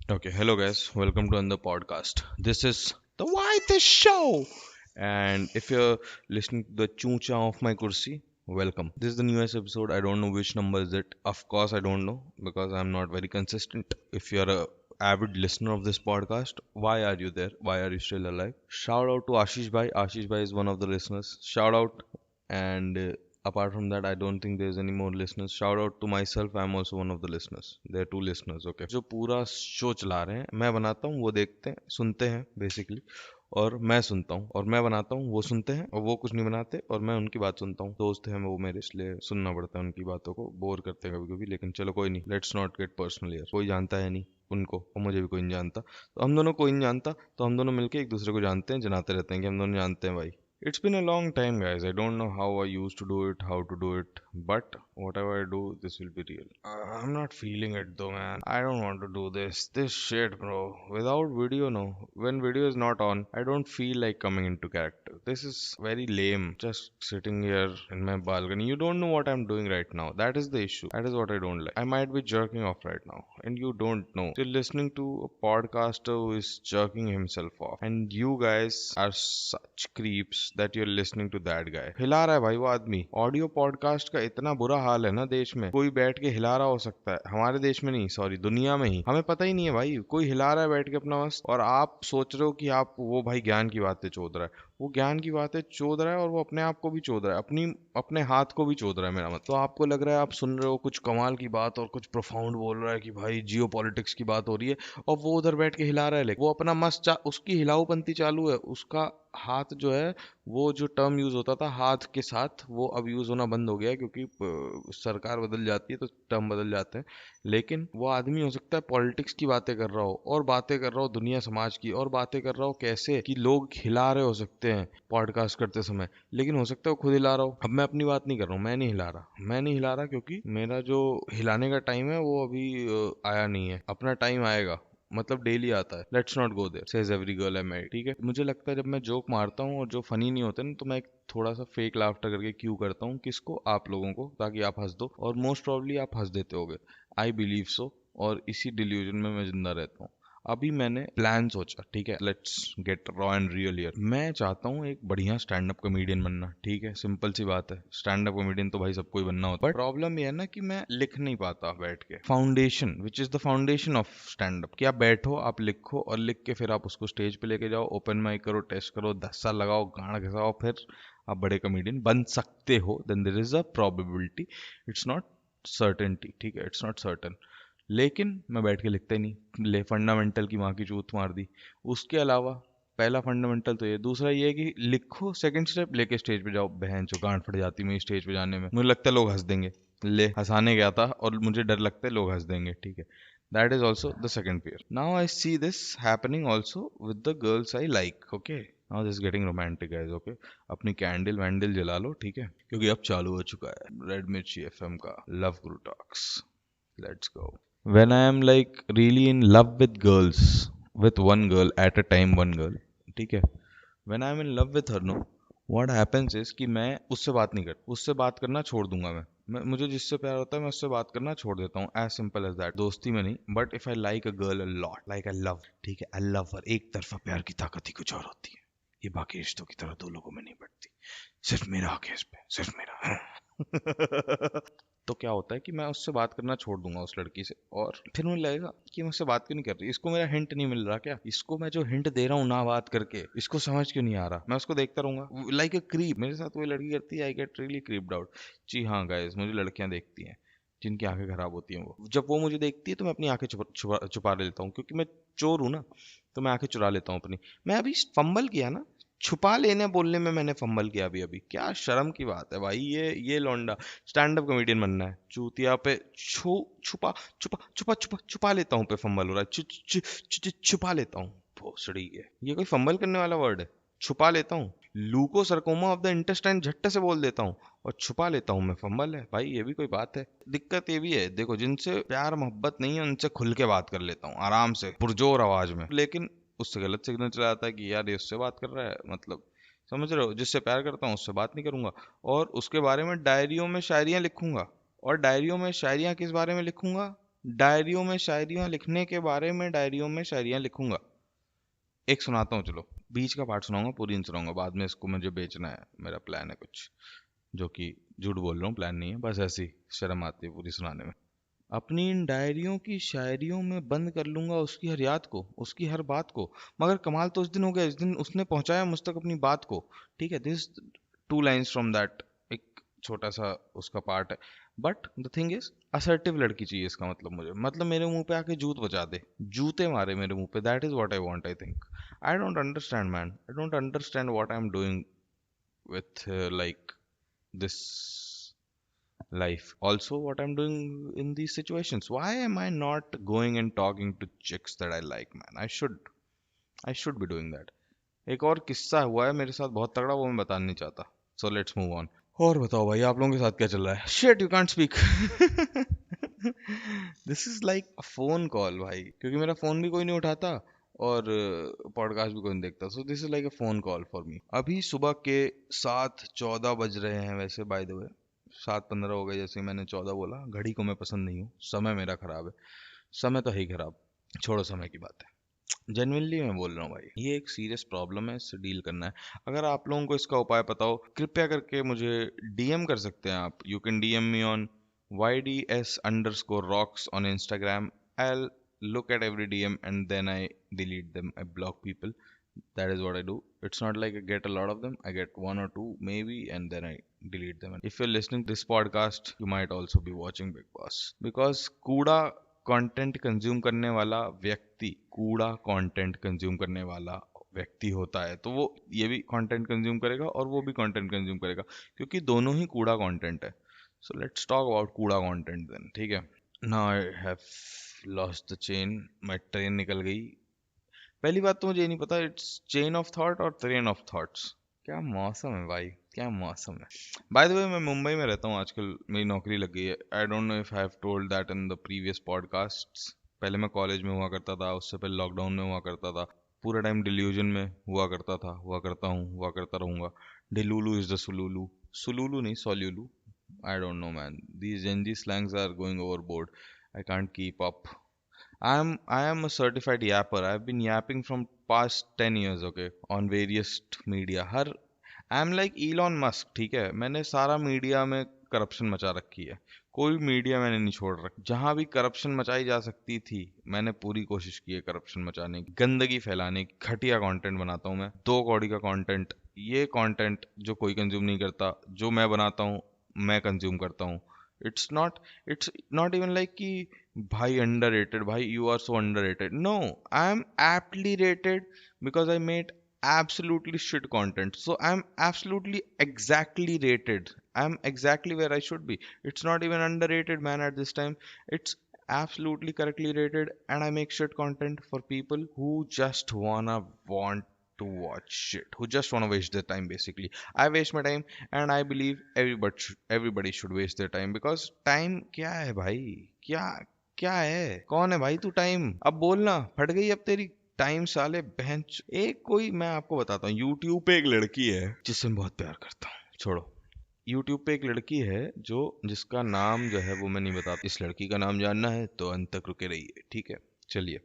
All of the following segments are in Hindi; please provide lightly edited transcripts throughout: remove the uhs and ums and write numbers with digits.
Okay, hello guys, welcome to another podcast. This is the Why This Show, and if you're listening to the choocha of my kursi, welcome. This is the newest episode. I don't know which number is it. Of course, I don't know because I'm not very consistent. If you're a avid listener of this podcast, why are you there? Why are you still alive? Shout out to Ashish Bhai. Ashish Bhai is one of the listeners. Shout out, and apart from that, I don't think there's any more listeners. Shout out to myself. I'm also one of the listeners. There are two listeners. Okay. जो पूरा शो चला रहे हैं मैं बनाता हूँ वो देखते हैं सुनते हैं बेसिकली और मैं सुनता हूँ और मैं बनाता हूँ वो सुनते हैं और वो कुछ नहीं बनाते और मैं उनकी बात सुनता हूँ दोस्त हैं वो मेरे इसलिए सुनना पड़ता है उनकी बातों को बोर करते हैं कभी कभी लेकिन चलो कोई नहीं लेट्स नॉट गेट पर्सनल यार कोई जानता है नहीं उनको और मुझे भी कोई नहीं जानता तो हम दोनों कोई नहीं जानता तो हम दोनों मिलके एक दूसरे को जानते हैं जनाते रहते हैं कि हम दोनों जानते हैं भाई. It's been a long time, guys. I don't know how I used to do it, how to do it, but whatever I do, this will be real. I'm not feeling it though, man. I don't want to do this. This shit, bro. Without video, no. When video is not on, I don't feel like coming into character. This is very lame. Just sitting here in my balcony. You don't know what I'm doing right now. That is the issue. That is what I don't like. I might be jerking off right now, and you don't know. You're listening to a podcaster who is jerking himself off, and you guys are such creeps that you're listening to that guy. हिला रहा है भाई वो आदमी. ऑडियो पॉडकास्ट का इतना बुरा हाल है ना देश में. कोई बैठ के हिला रहा हो सकता है हमारे देश में नहीं सॉरी दुनिया में ही हमें पता ही नहीं है भाई कोई हिला रहा है बैठ के अपना मस्त और आप सोच रहे हो कि आप वो भाई ज्ञान की बातें चोद रहा है वो ज्ञान की बातें चोद रहा है और वो अपने आप को भी चोद रहा है अपने हाथ को भी चोद रहा है मेरा मतलब तो आपको लग रहा है आप सुन रहे हो कुछ कमाल की बात और कुछ प्रोफाउंड बोल रहा है कि भाई जियो पॉलिटिक्स की बात हो रही है और वो उधर बैठ के हिला रहा है लेकिन वो अपना उसकी हिलाऊपंती चालू है उसका हाथ जो है वो जो टर्म यूज होता था हाथ के साथ वो अब यूज होना बंद हो गया है क्योंकि सरकार बदल जाती है तो टर्म बदल जाते हैं लेकिन वो आदमी हो सकता है पॉलिटिक्स की बातें कर रहा हो और बातें कर रहा हो दुनिया समाज की और बातें कर रहा हो कैसे कि लोग हिला रहे हो सकते हैं पॉडकास्ट करते समय लेकिन हो सकता है वो खुद हिला रहा हो अब मैं अपनी बात नहीं कर रहा हूँ मैं नहीं हिला रहा क्योंकि मेरा जो हिलाने का टाइम है वो अभी आया नहीं है अपना टाइम आएगा मतलब डेली आता है let's not go there says every girl I met ठीक है मुझे लगता है जब मैं जोक मारता हूँ और जो फनी नहीं होते ना तो मैं एक थोड़ा सा फेक लाफ्टर करके क्यू करता हूँ किसको आप लोगों को ताकि आप हंस दो और मोस्ट प्रॉब्ली आप हंस देते होगे आई बिलीव सो और इसी डिल्यूजन में मैं जिंदा रहता हूँ अभी मैंने प्लान सोचा ठीक है let's get raw and real here मैं चाहता हूँ एक बढ़िया स्टैंड अप कॉमेडियन बनना ठीक है सिंपल सी बात है स्टैंड अप कॉमेडियन तो भाई सबको ही बनना होता है बट प्रॉब्लम ये है ना कि मैं लिख नहीं पाता बैठ के foundation which is the foundation of stand up कि आप बैठो आप लिखो और लिख के फिर आप उसको स्टेज पे लेके जाओ ओपन माइक करो टेस्ट करो 10 साल लगाओ गाना घसाओ फिर आप बड़े कॉमेडियन बन सकते हो then there is a probability it's not certainty ठीक है इट्स नॉट सर्टन लेकिन मैं बैठ के लिखता ही नहीं ले फंडामेंटल की माँ की चूत मार दी उसके अलावा पहला फंडामेंटल तो ये दूसरा ये है कि लिखो सेकंड स्टेप लेके स्टेज पे जाओ बहन जो गांड फट जाती मेरी स्टेज पे जाने में मुझे लगता है लोग हंस देंगे ले हंसाने गया था और मुझे डर लगता है लोग हंस देंगे ठीक है that is also the second fear now I see this happening also with the girls I like okay now this getting romantic guys okay अपनी कैंडल वैंडल जला लो ठीक है क्योंकि अब चालू हो चुका है रेड मिर्ची एफएम का love Guru talks let's go when I am like really in love with girls, with one girl at a time, one girl, ठीक है when I am in love with her no, what happens is कि मैं उससे बात नहीं कर उससे बात करना छोड़ दूंगा मुझे जिससे प्यार होता है मैं उससे बात करना छोड़ देता हूँ एज सिंपल एज दैट दोस्ती में नहीं but if I like a girl a lot like I love ठीक है आई लव हर एक तरफा प्यार की ताकत ही कुछ और होती है ये बाकी रिश्तों की तरह दो लोगों में नहीं बढ़ती सिर्फ मेरा हक है इस पे सिर्फ मेरा तो क्या होता है कि मैं उससे बात करना छोड़ दूंगा उस लड़की से और फिर मुझे लगेगा कि मुझसे बात क्यों नहीं कर रही इसको मेरा हिंट नहीं मिल रहा क्या इसको मैं जो हिंट दे रहा हूँ ना बात करके इसको समझ क्यों नहीं आ रहा मैं उसको देखता रहूंगा लाइक अ क्रीप मेरे साथ वही लड़की करती है I get really creeped out जी हाँ गाइस मुझे लड़कियां देखती हैं जिनकी आंखें खराब होती हैं वो जब वो मुझे देखती है तो मैं अपनी आंखें छुपा लेता हूँ क्योंकि मैं चोर हूँ ना तो मैं आंखें चुरा लेता हूँ अपनी मैं अभी फंबल किया ना छुपा लेने बोलने में मैंने फंबल किया अभी अभी क्या शर्म की बात है भाई ये लौंडा स्टैंड अप कॉमेडियन बनना है चूतिया पे छुपा छुपा छुपा छुपा छुपा लेता हूँ पे फंबल हो रहा है छुपा लेता हूँ भोसड़ी है ये कोई फंबल करने वाला वर्ड है छुपा लेता हूँ लूको सरकोमा ऑफ द इंटेस्टाइन झट्टे से बोल देता हूँ और छुपा लेता हूँ मैं फंबल है भाई ये भी कोई बात है दिक्कत ये भी है देखो जिनसे प्यार मोहब्बत नहीं है उनसे खुल के बात कर लेता हूँ आराम से पुरजोर आवाज में लेकिन उससे गलत सिग्नल चला जाता है कि यार ये उससे बात कर रहा है मतलब समझ रहे हो जिससे प्यार करता हूँ उससे बात नहीं करूंगा और उसके बारे में डायरियों में शायरियां लिखूंगा और डायरियों में शायरियां किस बारे में लिखूंगा डायरियों में शायरियां लिखने के बारे में डायरियों में शायरियां लिखूंगा। एक सुनाता हूँ, चलो बीच का पार्ट सुनाऊंगा, पूरी नहीं सुनाऊंगा, बाद में इसको मुझे बेचना है, मेरा प्लान है कुछ, जो कि झूठ बोल रहा हूँ, प्लान नहीं है, बस ऐसी शर्म आती है पूरी सुनाने में। अपनी इन डायरियों की शायरियों में बंद कर लूंगा उसकी हर याद को, उसकी हर बात को। मगर कमाल तो उस दिन हो गया, इस दिन उसने पहुंचाया मुझ तक अपनी बात को। ठीक है, दिस 2 लाइन्स फ्रॉम दैट, एक छोटा सा उसका पार्ट है। But the thing is, assertive लड़की चाहिए, इसका मतलब मुझे, मतलब मेरे मुंह पे आके जूत बजा दे, जूते मारे मेरे मुंह पे, that is what I want, I think. I don't understand man, I don't understand what I am doing with like this life, also what I'm doing in these situations. Why am I not going and talking to chicks that I like, man? I should be doing that. एक और किस्सा हुआ है मेरे साथ बहुत तगड़ा, वो मैं बताना नहीं चाहता, सो लेट्स मूव ऑन। और बताओ भाई, आप लोगों के साथ क्या चल रहा है? Shit, you can't speak. This is like a phone call भाई, क्योंकि मेरा फोन भी कोई नहीं उठाता और पॉडकास्ट भी कोई नहीं देखता, so this is like a phone call for me. अभी सुबह के 7:14 बज रहे हैं, वैसे बाय द वे 7:15 हो गए, जैसे ही मैंने 14 बोला, घड़ी को मैं पसंद नहीं हूँ, समय मेरा खराब है, समय तो है ही खराब, छोड़ो समय की बात है। जेन्युइनली मैं बोल रहा हूँ भाई, ये एक सीरियस प्रॉब्लम है, इससे डील करना है। अगर आप लोगों को इसका उपाय पता हो, कृपया करके मुझे डीएम कर सकते हैं आप। You can DM me on YDS_rocks on Instagram. I'll look at every DM and then I delete them. I block people. That is what I do. It's not like I get a lot of them. I get one or two maybe, and then I delete them. And if you're listening to this podcast, you might also be watching Big Boss. Because कूड़ा कंटेंट कंज्यूम करने वाला व्यक्ति, कूड़ा कंटेंट कंज्यूम करने वाला व्यक्ति होता है, तो वो ये भी कंटेंट कंज्यूम करेगा और वो भी कंटेंट कंज्यूम करेगा, क्योंकि दोनों ही कूड़ा कंटेंट है। सो लेट्स टॉक अबाउट कूड़ा कंटेंट देन, ठीक है। Now I have lost the chain, मैं ट्रेन निकल गई। पहली बात तो मुझे ये नहीं पता, इट्स चेन ऑफ थॉट और ट्रेन ऑफ थॉट्स। क्या मौसम है भाई, क्या मौसम है। बाय द वे, मैं मुंबई में रहता हूँ आजकल, मेरी नौकरी लग गई है। I don't know if I have told that in the previous podcasts. पहले मैं कॉलेज में हुआ करता था, उससे पहले लॉकडाउन में हुआ करता था, पूरा टाइम डिल्यूजन में हुआ करता था, हुआ करता हूँ, हुआ करता रहूंगा। डिलूलू इज द सुलूलू, सुलूलू नहीं सोल्यूलू। I don't know, man. These Gen Z slangs are going overboard. I can't keep up. I am a certified yapper. I've been yapping from past 10 years, okay, on various media. Her I am like Elon Musk, ठीक है, मैंने सारा मीडिया में करप्शन मचा रखी है। कोई मीडिया मैंने नहीं छोड़ रखा, जहां भी करप्शन मचाई जा सकती थी मैंने पूरी कोशिश की है करप्शन मचाने की, गंदगी फैलाने की। घटिया कंटेंट बनाता हूँ मैं, 2 कौड़ी का कंटेंट। ये कंटेंट जो कोई कंज्यूम नहीं करता, जो मैं बनाता हूँ मैं कंज्यूम करता हूँ। इट्स नॉट इवन लाइक कि भाई अंडररेटेड, भाई you are so underrated, no, I am aptly rated because I made absolutely shit content. So I'm absolutely exactly rated. I'm exactly where I should be. It's not even underrated, man, at this time. It's absolutely correctly rated, and I make shit content for people who just want to watch shit, who just wanna waste their time basically. I waste my time, and I believe everybody should waste their time, because time क्या है भाई, क्या क्या है, कौन है भाई तू? टाइम अब बोलना, फट गई अब तेरी टाइम साले बहन। एक कोई मैं आपको बताता हूँ, यूट्यूब पे एक लड़की है जिससे मैं बहुत प्यार करता हूँ, छोड़ो। यूट्यूब पे एक लड़की है जो, जिसका नाम जो है वो मैं नहीं बताता। इस लड़की का नाम जानना है तो अंत तक रुके रहिए, ठीक है, चलिए।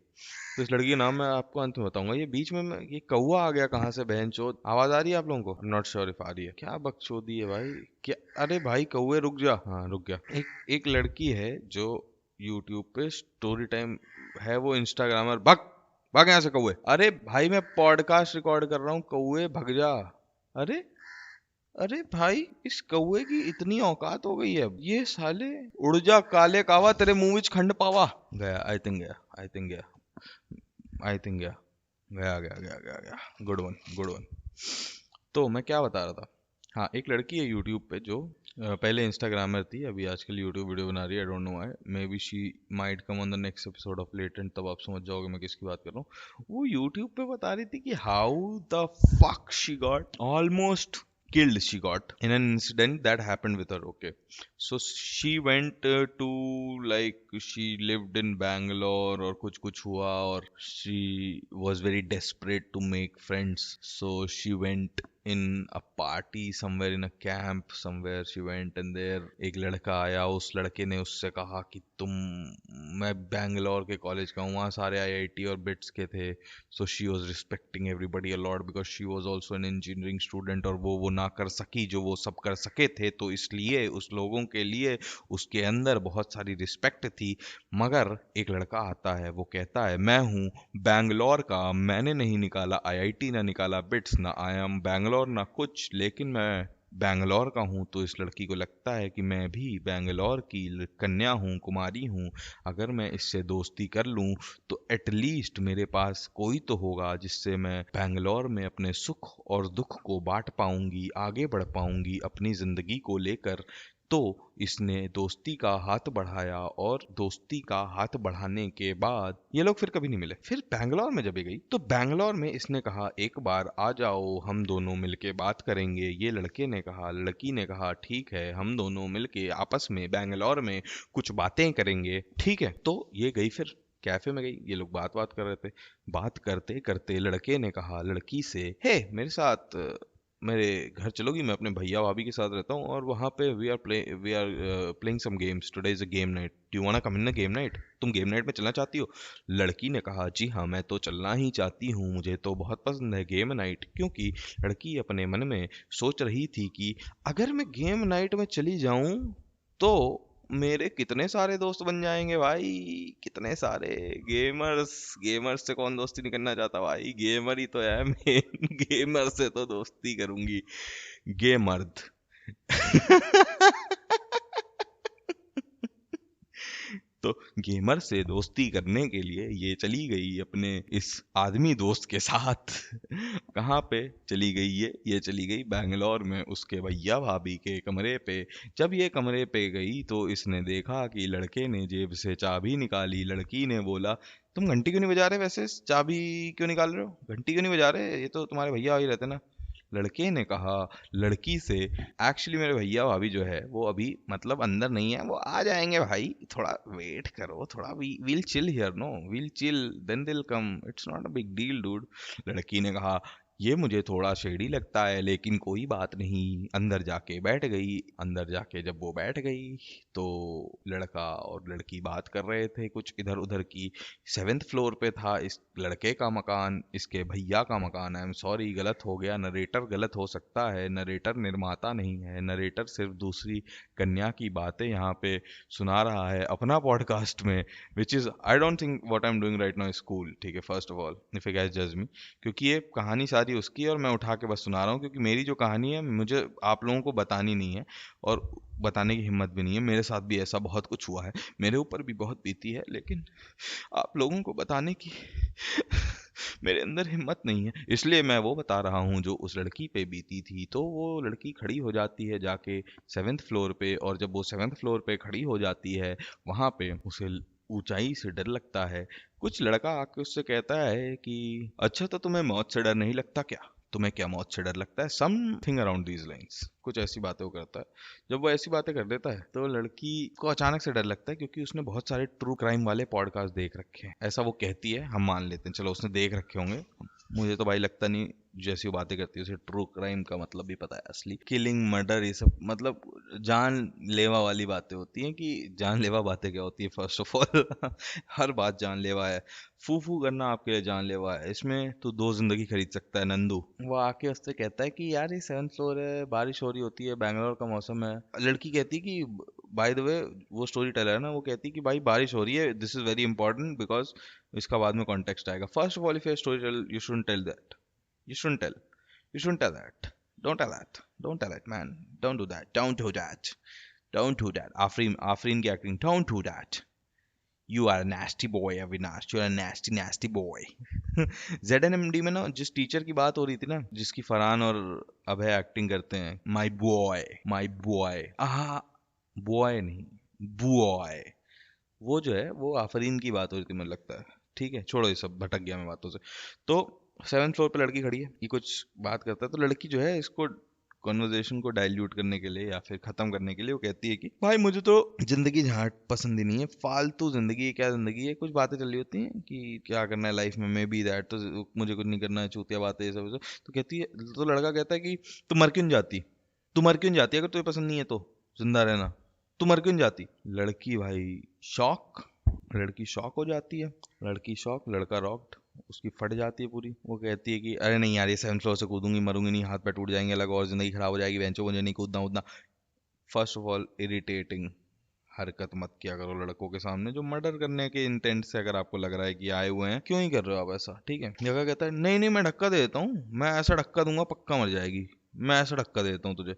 तो इस लड़की का नाम मैं आपको अंत में बताऊंगा। ये बीच में ये कौआ आ गया कहाँ से, बहन चोद। आवाज आ रही है आप लोगों को? नॉट श्योर इफ आ रही है। क्या बकचोदी है भाई, क्या? अरे भाई कौए रुक जा, हाँ रुक गया। एक लड़की है जो यूट्यूब पे स्टोरी टाइम है, वो इंस्टाग्रामर। भग भाग यहाँ से कौए। अरे भाई मैं पॉडकास्ट रिकॉर्ड कर रहा हूँ, कौए भग जा। अरे अरे भाई, इस कौए की इतनी औकात हो गई है अब। ये साले, उड़ जा काले कावा, तेरे मुंह विच खंड पावा। गया, आई थिंक गया, आई थिंक गया, आई थिंक गया, गया गया गया गया गया। Good one, good one. तो मैं क्या बता रहा था, हाँ, एक लड़की है यूट्यूब पे जो पहले इंस्टाग्रामर थी, अभी आजकल यूट्यूब वीडियो बना रही है। I don't know why, may be she might come on the next episode of latent, तब आप समझ जाओगे मैं किसकी बात कर रहा हूँ। वो यूट्यूब पे बता रही थी कि how the fuck she got almost killed, she got in an incident that happened with her, okay. So she went to, like, she lived in Bangalore और कुछ हुआ, और she was very desperate to make friends, so she went in a party somewhere in a camp somewhere she went and there एक लड़का आया, उस लड़के ने उससे कहा कि मैं बैंगलोर के कॉलेज का हूँ, वहाँ सारे आईआईटी और बिट्स के थे। So she was respecting everybody a lot because she was also an engineering student, और वो ना कर सकी जो वो सब कर सके थे, तो इसलिए उस लोगों के लिए उसके अंदर बहुत सारी रिस्पेक्ट थी। मगर एक लड़का आता है, वो कहता है मैं हूँ बैंगलोर का, मैंने नहीं निकाला आईआईटी, ना निकाला बिट्स, ना आई एम बैंगलोर, ना कुछ, लेकिन मैं बैंगलोर का हूँ। तो इस लड़की को लगता है कि मैं भी बैंगलोर की कन्या हूँ, कुमारी हूँ, अगर मैं इससे दोस्ती कर लूँ तो एटलीस्ट मेरे पास कोई तो होगा जिससे मैं बैंगलोर में अपने सुख और दुख को बांट पाऊंगी, आगे बढ़ पाऊंगी अपनी जिंदगी को लेकर। तो इसने दोस्ती का हाथ बढ़ाया, और दोस्ती का हाथ बढ़ाने के बाद ये लोग फिर कभी नहीं मिले। फिर बैंगलोर में जब ये गई तो बैंगलोर में इसने कहा एक बार आ जाओ, हम दोनों मिलके बात करेंगे। ये लड़के ने कहा, लड़की ने कहा ठीक है, हम दोनों मिलके आपस में बैंगलोर में कुछ बातें करेंगे, ठीक है। तो ये गई, फिर कैफे में गई, ये लोग बात कर रहे थे। बात करते करते लड़के ने कहा लड़की से, हे मेरे साथ मेरे घर चलोगी, मैं अपने भैया भाभी के साथ रहता हूँ, और वहाँ पे we are playing some games, today is a game night, do you wanna come in a game night, तुम गेम नाइट में चलना चाहती हो? लड़की ने कहा जी हाँ, मैं तो चलना ही चाहती हूँ, मुझे तो बहुत पसंद है गेम नाइट। क्योंकि लड़की अपने मन में सोच रही थी कि अगर मैं गेम नाइट में चली जाऊं तो मेरे कितने सारे दोस्त बन जाएंगे भाई, कितने सारे गेमर्स। गेमर्स से कौन दोस्ती नहीं करना चाहता भाई, गेमर ही तो है मेन। गेमर से तो दोस्ती करूंगी, गेमर्द। तो गेमर से दोस्ती करने के लिए ये चली गई अपने इस आदमी दोस्त के साथ। कहाँ पे चली गई ये चली गई बैंगलोर में उसके भैया भाभी के कमरे पे। जब ये कमरे पे गई तो इसने देखा कि लड़के ने जेब से चाबी निकाली। लड़की ने बोला तुम घंटी क्यों नहीं बजा रहे, वैसे चाबी क्यों निकाल रहे हो, घंटी क्यों नहीं बजा रहे, ये तो तुम्हारे भैया भाभी रहते ना। लड़के ने कहा लड़की से, एक्चुअली मेरे भैया भाभी जो है वो अभी मतलब अंदर नहीं है, वो आ जाएंगे भाई, थोड़ा वेट करो, थोड़ा we'll chill here, no we'll chill then दिल calm, it's not a big deal dude. लड़की ने कहा ये मुझे थोड़ा शेडी लगता है, लेकिन कोई बात नहीं। अंदर जाके बैठ गई। अंदर जाके जब वो बैठ गई तो लड़का और लड़की बात कर रहे थे कुछ इधर उधर की। 7th फ्लोर पे था इस लड़के का मकान, इसके भैया का मकान। आई एम सॉरी, गलत हो गया, नरेटर गलत हो सकता है, नरेटर निर्माता नहीं है, नरेटर सिर्फ दूसरी कन्या की बातें यहाँ पे सुना रहा है अपना पॉडकास्ट में, which is I don't think what I am doing right now is cool, ठीक है, first of all if you guys जज मी। क्योंकि ये कहानी सारी उसकी है और मैं उठा के बस सुना रहा हूँ, क्योंकि मेरी जो कहानी है मुझे आप लोगों को बतानी नहीं है, और बताने की हिम्मत भी नहीं है। मेरे साथ भी ऐसा बहुत कुछ हुआ है, मेरे ऊपर भी बहुत बीती है, लेकिन आप लोगों को बताने की मेरे अंदर हिम्मत नहीं है, इसलिए मैं वो बता रहा हूँ जो उस लड़की पे बीती थी। तो वो लड़की खड़ी हो जाती है जाके 7th फ्लोर पे, और जब वो 7th फ्लोर पे खड़ी हो जाती है वहां पे उसे ऊंचाई से डर लगता है। कुछ लड़का आके उससे कहता है कि अच्छा तो तुम्हें मौत से डर नहीं लगता क्या, तुम्हें क्या मौत से डर लगता है, समथिंग अराउंड दीज लाइंस, कुछ ऐसी बातें वो करता है। जब वो ऐसी बातें कर देता है तो लड़की को अचानक से डर लगता है, क्योंकि उसने बहुत सारे ट्रू क्राइम वाले पॉडकास्ट देख रखे हैं, ऐसा वो कहती है, हम मान लेते हैं, चलो उसने देख रखे होंगे, मुझे तो भाई लगता नहीं जैसी वो बातें करती है उसे ट्रू क्राइम का मतलब भी पता है, असली किलिंग मर्डर ये सब मतलब जान लेवा वाली बातें होती हैं। कि जानलेवा बातें क्या होती है, फर्स्ट ऑफ ऑल हर बात जानलेवा है, फू करना आपके लिए जानलेवा है, इसमें तू 2 जिंदगी खरीद सकता है नंदू। वो आके उससे कहता है कि यार ये 7th फ्लोर है, बारिश हो रही होती है, बैंगलोर का मौसम है। लड़की कहती है कि बाय द वे, वो स्टोरी टेलर है ना, वो कहती है कि भाई बारिश हो रही है, this is very important because इसका बाद में कॉन्टेक्स्ट आएगा। First of all if story tell you shouldn't tell that, you shouldn't tell. You shouldn't tell that. Don't tell that. Don't tell it, man. Don't do that. Don't do that. Don't do that. Afrin की acting. Don't do that. You are a nasty boy, Avinash. You are a nasty, nasty boy. ZNMD में ना जिस टीचर की बात हो रही थी ना, जिसकी फरहान और अभय एक्टिंग करते हैं, माई बॉय, माई बॉय, आहा, बॉय नहीं, बॉय, वो जो है वो आफरीन की बात हो रही थी मुझे लगता है। ठीक है, छोड़ो ये सब, भटक गया मैं बातों से। तो 7th फ्लोर पे लड़की खड़ी है, ये कुछ बात करता है, तो लड़की जो है इसको कॉन्वर्जेशन को डाइल्यूट करने के लिए या फिर खत्म करने के लिए वो कहती है कि भाई मुझे तो जिंदगी झांट पसंद ही नहीं है, फालतू जिंदगी है, क्या जिंदगी है, कुछ बातें चल रही होती हैं कि क्या करना है लाइफ में, मे बी दैट, तो मुझे कुछ नहीं करना है, चूतिया बातें ये सब। तो कहती है, तो लड़का कहता है कि तू मर क्यों नहीं जाती, तू मर क्यों नहीं जाती, अगर तुझे पसंद नहीं है तो जिंदा रहना, तू मर क्यों नहीं जाती। लड़की भाई शॉक, लड़की शॉक हो जाती है, लड़की शॉक, लड़का रॉक्ड, उसकी फट जाती है पूरी। वो कहती है कि अरे नहीं यार, ये 7th फ्लोर से कूदूंगी, मरूंगी नहीं, हाथ पैर टूट जाएंगे अलग, और जिंदगी खराब हो जाएगी, बेंचो मुझे नहीं कूदना उतना। फर्स्ट ऑफ ऑल इरिटेटिंग हरकत मत किया करो लड़कों के सामने जो मर्डर करने के इंटेंट से अगर आपको लग रहा है कि आए हुए हैं, क्यों ही कर रहे हो आप ऐसा, ठीक है। जगह कहता है नहीं नहीं मैं धक्का दे देता हूँ, मैं ऐसा धक्का दूंगा पक्का मर जाएगी, मैं ऐसा धक्का दे देता हूँ तुझे।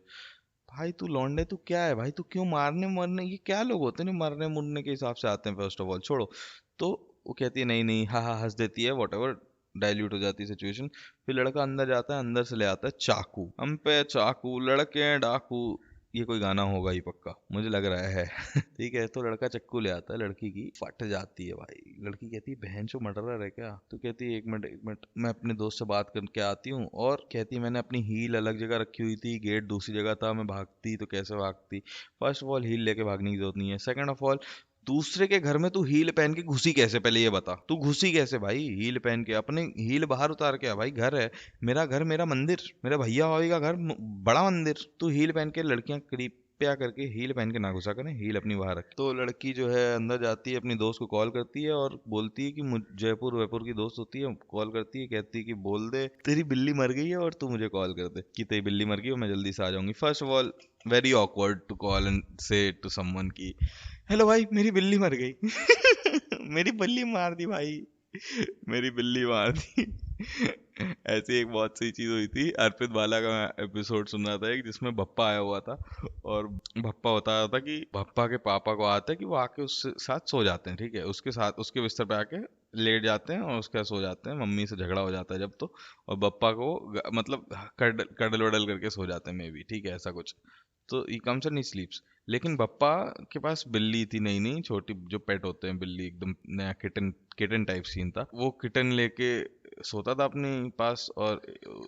भाई तू लौंडे, तू क्या है भाई, तू क्यों मारने मरने, ये क्या लोग होते हैं मरने मुरने के हिसाब से आते हैं, फर्स्ट ऑफ ऑल छोड़ो। तो वो कहती है नहीं नहीं, हाँ हाँ, हंस देती है, वॉट एवर, डाइल्यूट हो जाती है सिचुएशन। फिर लड़का अंदर जाता है, अंदर से ले आता है चाकू, हम पे चाकू, लड़के हैं डाकू, ये कोई गाना होगा ही पक्का, मुझे लग रहा है ठीक है। तो लड़का चक्कू ले आता है, लड़की की फट जाती है भाई। लड़की कहती है बहन चो मर्डरर है क्या। तो कहती है एक मिनट एक मिनट, मैं अपने दोस्त से बात करके आती हूँ। और कहती है मैंने अपनी हील अलग जगह रखी हुई थी, गेट दूसरी जगह था, मैं भागती तो कैसे भागती। फर्स्ट ऑफ ऑल हील लेके भागने की जरूरत नहीं है। सेकंड ऑफ ऑल दूसरे के घर में तू हील पहन के घुसी कैसे, पहले ये बता, तू घुसी कैसे भाई हील पहन के, अपने हील बाहर उतार के आ भाई, घर है, मेरा घर मेरा मंदिर, मेरा भैया भाभी का घर बड़ा मंदिर, तू हील पहन के, लड़कियां कृपया करके हील पहन के ना घुसा करें, हील अपनी बाहर रख। तो लड़की जो है अंदर जाती है, अपनी दोस्त को कॉल करती है और बोलती है कि जयपुर वयपुर की दोस्त होती है, कॉल करती है, कहती है कि बोल दे तेरी बिल्ली मर गई है और तू मुझे कॉल कर दे कि तेरी बिल्ली मर गई और मैं जल्दी से आ जाऊंगी। First of all very awkward to call and say to someone की हेलो भाई मेरी बिल्ली मर गई मेरी बिल्ली मार दी भाई, मेरी बिल्ली मार दी ऐसी एक बहुत सही चीज हुई थी, अर्पित बाला का एपिसोड सुन रहा था एक, जिसमें भप्पा आया हुआ था और भप्पा बता रहा था कि भप्पा के पापा को आता है कि वो आके उसके साथ सो जाते हैं, ठीक है, उसके साथ उसके बिस्तर पे आके लेट जाते हैं और उसके साथ सो जाते हैं, मम्मी से झगड़ा हो जाता है जब तो, और बप्पा को मतलब कडल वडल करके सो जाते हैं मे बी, ठीक है ऐसा कुछ। तो ही कम्स एंड ही स्लीप्स। लेकिन बप्पा के पास बिल्ली थी, नई नई छोटी जो पेट होते हैं बिल्ली, एकदम नया किटन, किटन टाइप सीन था। वो किटन लेके सोता था अपने पास और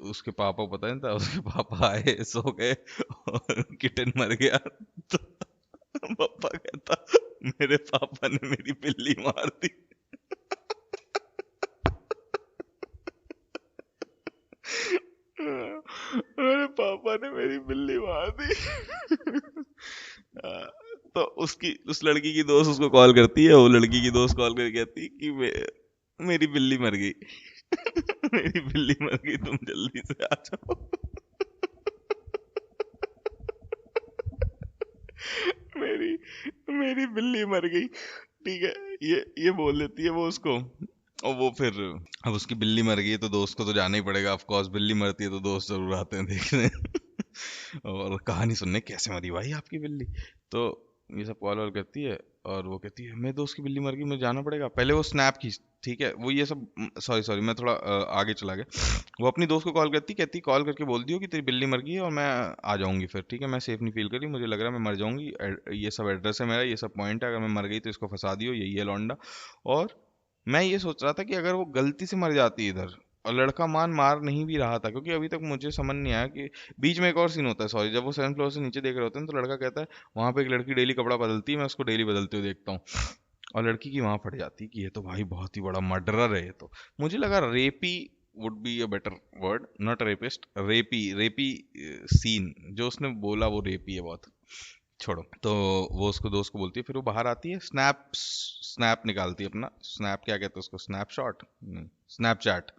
उसके पापा को पता नहीं था, उसके पापा आए सो गए और किटन मर गया। तो बप्पा कहता मेरे पापा ने मेरी बिल्ली मार दी मेरे पापा ने मेरी बिल्ली मार दी तो उसकी उस लड़की की दोस्त उसको कॉल करती है, वो लड़की की दोस्त कॉल करके कहती है कि मेरी बिल्ली मर गई मेरी बिल्ली मर गई, तुम जल्दी से आ जाओ मेरी मेरी बिल्ली मर गई, ठीक है। ये बोल देती है वो उसको, और वो फिर अब उसकी बिल्ली मर गई है तो दोस्त को तो जाना ही पड़ेगा, ऑफ कोर्स बिल्ली मरती है तो दोस्त जरूर आते हैं देखने और कहानी सुनने कैसे मरी भाई आपकी बिल्ली। तो ये सब कॉल वॉल करती है और वो कहती है मेरे दोस्त की बिल्ली मर गई, मुझे जाना पड़ेगा। पहले वो स्नैप खींच, ठीक है, वो ये सब, सॉरी सॉरी मैं थोड़ा आगे चला गया। वो अपनी दोस्त को कॉल करती, कहती कॉल करके बोल दियो कि तेरी बिल्ली मर गई है और मैं आ जाऊंगी फिर, ठीक है, मैं सेफ नहीं फील कर रही, मुझे लग रहा है मैं मर जाऊंगी, ये सब एड्रेस है मेरा, ये सब पॉइंट है, अगर मैं मर गई तो इसको फंसा दियो, यही है लौंडा। और मैं ये सोच रहा था कि अगर वो गलती से मर जाती इधर और लड़का मार नहीं भी रहा था, क्योंकि अभी तक मुझे समझ नहीं आया कि बीच में एक और सीन होता है, सॉरी, जब वो 7th फ्लोर से नीचे देख रहे होते हैं तो लड़का कहता है वहां पे एक लड़की डेली कपड़ा बदलती है, मैं उसको डेली बदलते हुए देखता हूँ, और लड़की की वहां फट जाती है कि ये तो भाई बहुत ही बड़ा मर्डरर है ये तो। मुझे लगा rapey would be a better word, not rapist, rapey, rapey scene जो उसने बोला वो रेपी है बहुत, छोड़ो। तो वो उसको दोस्त को बोलती है, फिर वो बाहर आती है, स्नैप स्नैप निकालती है अपना, स्नैप क्या कहते हैं उसको, स्नैपशॉट, स्नैपचैट,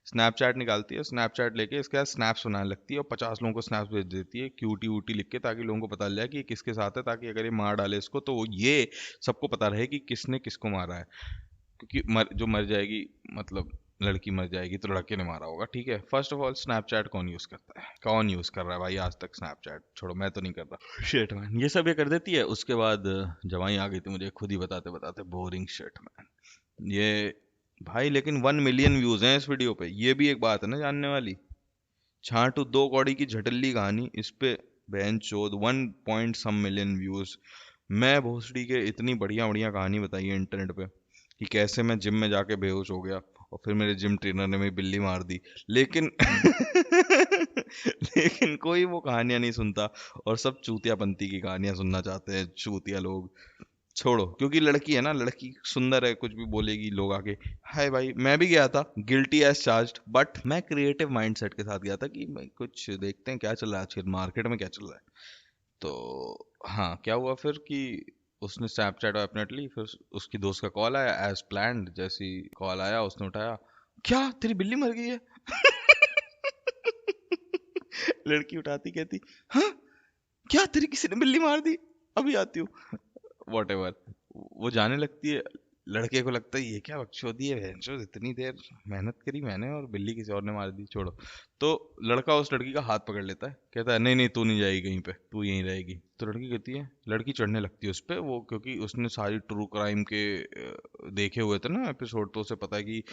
स्नैपचैट निकालती है, स्नैपचैट लेके इसके साथ स्नैप्स बनाने लगती है और 50 लोगों को स्नैप्स भेज देती है क्यूटी वूटी लिख के, ताकि लोगों को पता चल जाए कि ये किसके साथ है, ताकि अगर ये मार डाले इसको तो ये सबको पता रहे कि किसने किसको मारा है। क्योंकि जो मर जाएगी, मतलब लड़की मर जाएगी तो लड़के ने मारा होगा, ठीक है। फर्स्ट ऑफ ऑल स्नैपचैट कौन यूज करता है, कौन यूज कर रहा है भाई आज तक स्नैपचैट, छोड़ो मैं तो नहीं कर रहा, शिट मैन। ये सब ये कर देती है, उसके बाद जवाई आ गई थी मुझे खुद ही बताते बताते, बोरिंग शिट मैन ये भाई। लेकिन 1 मिलियन व्यूज हैं इस वीडियो पे, ये भी एक बात है ना जानने वाली। छाटू 2 कौड़ी की झटल्ली कहानी, इस पे बहन चोद 1 पॉइंट सम मिलियन व्यूज। मैं भोसड़ी के इतनी बढ़िया बढ़िया कहानी बताई है इंटरनेट पे कि कैसे मैं जिम में जाके बेहोश हो गया और फिर मेरे जिम ट्रेनर ने मेरी बिल्ली मार दी, लेकिन लेकिन कोई वो कहानियां नहीं सुनता और सब चूतियापंती की कहानियां सुनना चाहते हैं, चूतिया लोग। छोड़ो, क्योंकि लड़की है ना, लड़की सुंदर है, कुछ भी बोलेगी लोग आके। हाय भाई, मैं भी गया था गिल्टी एज चार्ज्ड, बट मैं क्रिएटिव माइंडसेट के साथ गया था कि भाई कुछ देखते हैं क्या चल रहा है आजकल मार्केट में, क्या चल रहा है। तो हाँ, क्या हुआ फिर कि उसने स्नैपचैट डेफिनेटली, फिर उसकी दोस्त का कॉल आया एज प्लान्ड। जैसी कॉल आया उसने उठाया, क्या तेरी बिल्ली मर गई है? लड़की उठाती कहती, हाँ, क्या तेरी किसी ने बिल्ली मार दी? अभी आती हूँ। वॉट एवर, वो जाने लगती है। लड़के को लगता है ये क्या बकचोदी है, भैंचोद, इतनी देर मेहनत करी मैंने और बिल्ली किसी और ने मार दी, छोड़ो। तो लड़का उस लड़की का हाथ पकड़ लेता है, कहता है नहीं नहीं, तू नहीं जाएगी कहीं पे, तू यहीं रहेगी। तो लड़की कहती है, लड़की चढ़ने लगती है उस पे, वो क्योंकि उसने सारी ट्रू क्राइम के देखे हुए थे ना एपिसोड, तो उसे पता है कि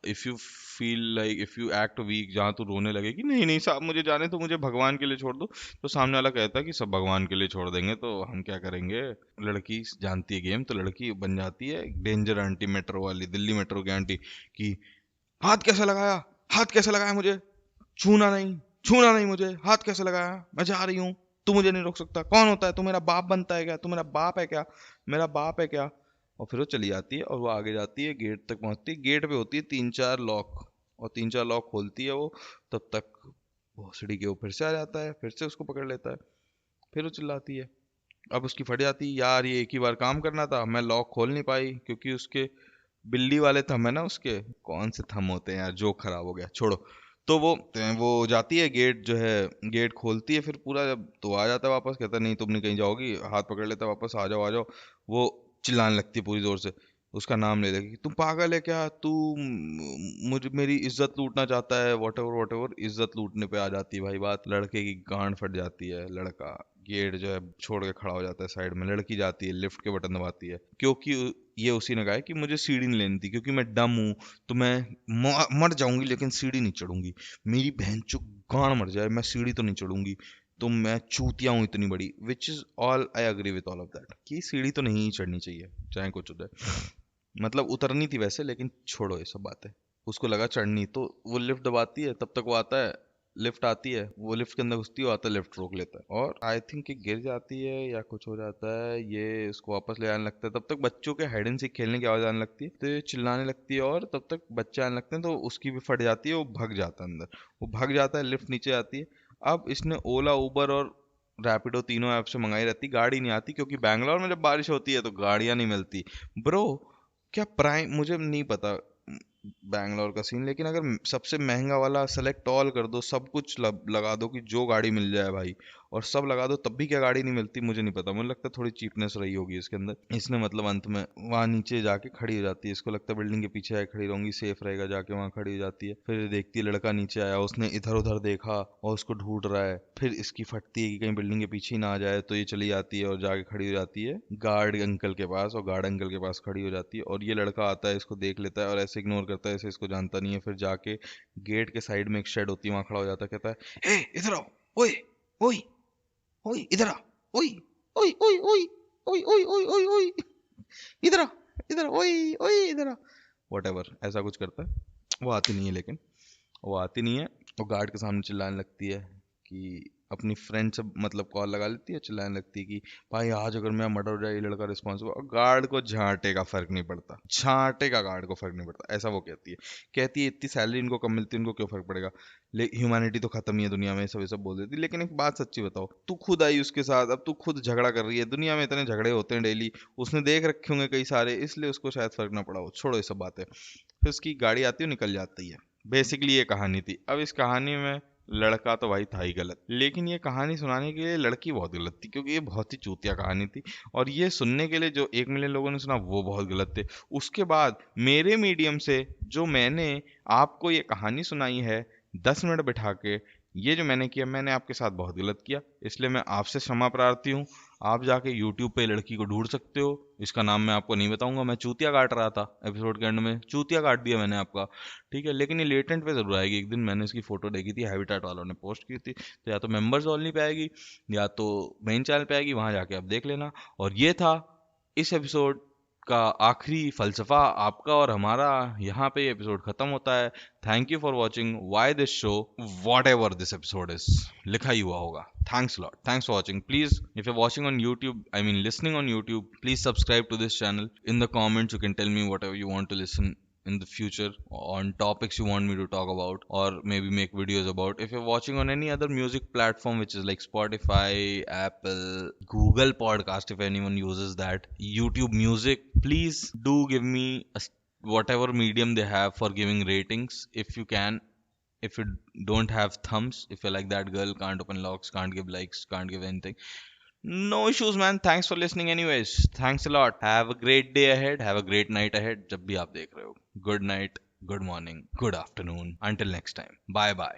if you feel like, if you act weak, जहाँ तू रोने लगे कि नहीं नहीं साहब मुझे जाने तो, मुझे भगवान के लिए छोड़ दो, तो सामने वाला कहता है कि सब भगवान के लिए छोड़ देंगे तो हम क्या करेंगे। लड़की जानती है गेम, तो लड़की बन जाती है डेंजर आंटी, मेट्रो वाली, दिल्ली मेट्रो की आंटी, कि हाथ कैसे लगाया, हाथ कैसे लगाया मुझे, छूना नहीं, छूना नहीं मुझे, हाथ कैसे लगाया, मैं जा रही हूँ, तू मुझे नहीं रोक सकता, कौन होता है तू, मेरा बाप बनता है क्या, तू मेरा बाप है क्या, मेरा बाप है क्या। और फिर वो चली जाती है और वो आगे जाती है, गेट तक पहुंचती है, गेट पे होती है 3-4 लॉक, और 3-4 लॉक खोलती है वो। तब तक भोसड़ी के वो फिर से आ जाता है, फिर से उसको पकड़ लेता है, फिर वो चिल्लाती है। अब उसकी फट जाती है, यार ये एक ही बार काम करना था, मैं लॉक खोल नहीं पाई क्योंकि उसके बिल्ली वाले थंब है ना, उसके कौन से थंब होते हैं यार, जो खराब हो गया, छोड़ो। तो वो जाती है, गेट जो है गेट खोलती है, फिर पूरा जब तो आ जाता है वापस, कहता है नहीं तुम नहीं कहीं जाओगी, हाथ पकड़ लेता है वापस, आ जाओ आ जाओ। वो चिल्लाने लगती है पूरी जोर से, उसका नाम ले लेगी, तुम पागल है क्या, तू मुझे मेरी इज्जत लूटना चाहता है, वॉट एवर वॉट एवर, इज्जत लूटने पे आ जाती है भाई बात। लड़के की गांड फट जाती है, लड़का गेट जो है छोड़ के खड़ा हो जाता है साइड में, लड़की जाती है लिफ्ट के बटन दबाती है, क्योंकि ये उसी ने कहा है कि मुझे सीढ़ी नहीं लेनी थी, क्योंकि मैं डम हूँ, तो मैं मर जाऊंगी लेकिन सीढ़ी नहीं चढ़ूंगी, मेरी बहन चो गांड मर जाए मैं सीढ़ी तो नहीं चढ़ूंगी, तो मैं चूतिया हूँ इतनी बड़ी, which is all I agree with all of that, कि सीढ़ी तो नहीं ही चढ़नी चाहिए चाहे कुछ हो जाए। मतलब उतरनी थी वैसे, लेकिन छोड़ो ये सब बातें, उसको लगा चढ़नी, तो वो लिफ्ट दबाती है, तब तक वो आता है, लिफ्ट आती है, वो लिफ्ट के अंदर घुसती है, वो आता है लिफ्ट रोक लेता है, और आई थिंक कि गिर जाती है या कुछ हो जाता है, ये उसको वापस ले आने लगता है। तब तक बच्चों के हाइड एंड सीक खेलने की आवाज आने लगती है, तो ये चिल्लाने लगती है, और तब तक बच्चे आने लगते हैं, तो उसकी भी फट जाती है, वो भाग जाता है अंदर, वो भाग जाता है, लिफ्ट नीचे आती है। अब इसने ओला उबर और रैपिडो तीनों ऐप से मंगाई रहती, गाड़ी नहीं आती, क्योंकि बैंगलोर में जब बारिश होती है तो गाड़ियां नहीं मिलती। ब्रो, क्या प्राइम, मुझे नहीं पता बैंगलोर का सीन, लेकिन अगर सबसे महंगा वाला सेलेक्ट ऑल कर दो, सब कुछ लगा दो कि जो गाड़ी मिल जाए भाई, और सब लगा दो, तब भी क्या गाड़ी नहीं मिलती, मुझे नहीं पता, मुझे लगता है थोड़ी चीपनेस रही होगी इसके अंदर। इसने मतलब अंत में वहां नीचे जाके खड़ी हो जाती है, इसको लगता है बिल्डिंग के पीछे आके खड़ी रहूंगी, सेफ रहेगा, जाके वहां खड़ी हो जाती है। फिर देखती है लड़का नीचे आया, उसने इधर उधर देखा और उसको ढूंढ रहा है, फिर इसकी फटती है कि कहीं बिल्डिंग के पीछे ही ना आ जाए, तो ये चली जाती है और जाके खड़ी हो जाती है गार्ड अंकल के पास, और गार्ड अंकल के पास खड़ी हो जाती है, और ये लड़का आता है, इसको देख लेता है और ऐसे इग्नोर करता है, ऐसे इसको जानता नहीं है। फिर जाके गेट के साइड में एक शेड होती है, वहां खड़ा हो जाता है, कहता है ए इधर आओ, ओए ओए ओए इधर आ, ओए ओए ओए ओए ओए ओए ओए ओए ओए, इधर आ, इधर आ, ओए ओए इधर आ, वट एवर ऐसा कुछ करता है। वो आती नहीं है, लेकिन वो आती नहीं है, वो गार्ड के सामने चिल्लाने लगती है कि अपनी फ्रेंड से मतलब कॉल लगा लेती है, चिल्लाने लगती है कि भाई आज अगर मेरा मर्डर हो जाए, ये लड़का रिस्पॉन्सिबल, और गार्ड को झांटे का फर्क नहीं पड़ता, झांटे का गार्ड को फर्क नहीं पड़ता, ऐसा वो कहती है। कहती है इतनी सैलरी इनको कम मिलती है, इनको क्यों फर्क पड़ेगा, ह्यूमैनिटी तो खत्म ही है दुनिया में, सब ये सब बोल देती है। लेकिन एक बात सच्ची बताओ, तू खुद आई उसके साथ, अब तू खुद झगड़ा कर रही है, दुनिया में इतने झगड़े होते हैं डेली, उसने देख रखे होंगे कई सारे, इसलिए उसको शायद फर्क ना पड़ा हो, छोड़ो ये सब बातें। फिर उसकी गाड़ी आती है, निकल जाती है। बेसिकली ये कहानी थी। अब इस कहानी में लड़का तो भाई था ही गलत, लेकिन ये कहानी सुनाने के लिए लड़की बहुत गलत थी, क्योंकि ये बहुत ही चूतिया कहानी थी, और ये सुनने के लिए जो 1 मिलियन लोगों ने सुना वो बहुत गलत थे। उसके बाद मेरे मीडियम से जो मैंने आपको ये कहानी सुनाई है 10 मिनट बिठा के, ये जो मैंने किया, मैंने आपके साथ बहुत गलत किया, इसलिए मैं आपसे क्षमा प्रार्थी हूँ। आप जाके YouTube पे लड़की को ढूंढ सकते हो, इसका नाम मैं आपको नहीं बताऊंगा, मैं चूतिया काट रहा था एपिसोड के एंड में, चूतिया काट दिया मैंने आपका, ठीक है, लेकिन ये लेटेंट पे जरूर आएगी एक दिन। मैंने इसकी फोटो देखी थी, हैबिटेट वालों ने पोस्ट की थी, तो या तो मेंबर्स ओनली पे आएगी या तो मेन चैनल पे आएगी, वहां जाके आप देख लेना। और ये था इस एपिसोड का आखिरी फलसफा आपका और हमारा यहाँ पे एपिसोड खत्म होता है. Thank you for watching why this show. What ever this episode is, लिखा ही हुआ होगा. Thanks a lot. Thanks for watching. Please, if you're watching on YouTube, I mean listening on YouTube, please subscribe to this channel. In the comments, you can tell me whatever you want to listen in the future, on topics you want me to talk about, or maybe make videos about. If you're watching on any other music platform, which is like Spotify, Apple, Google Podcast, if anyone uses that, YouTube Music, please do give me whatever medium they have for giving ratings if you can. If you don't have thumbs, if you're like that girl, can't open locks, can't give likes, can't give anything, no issues, man. Thanks for listening anyways. Thanks a lot. Have a great day ahead, have a great night ahead, जब भी आप देख रहे हो. Good night, good morning, good afternoon. Until next time, bye bye.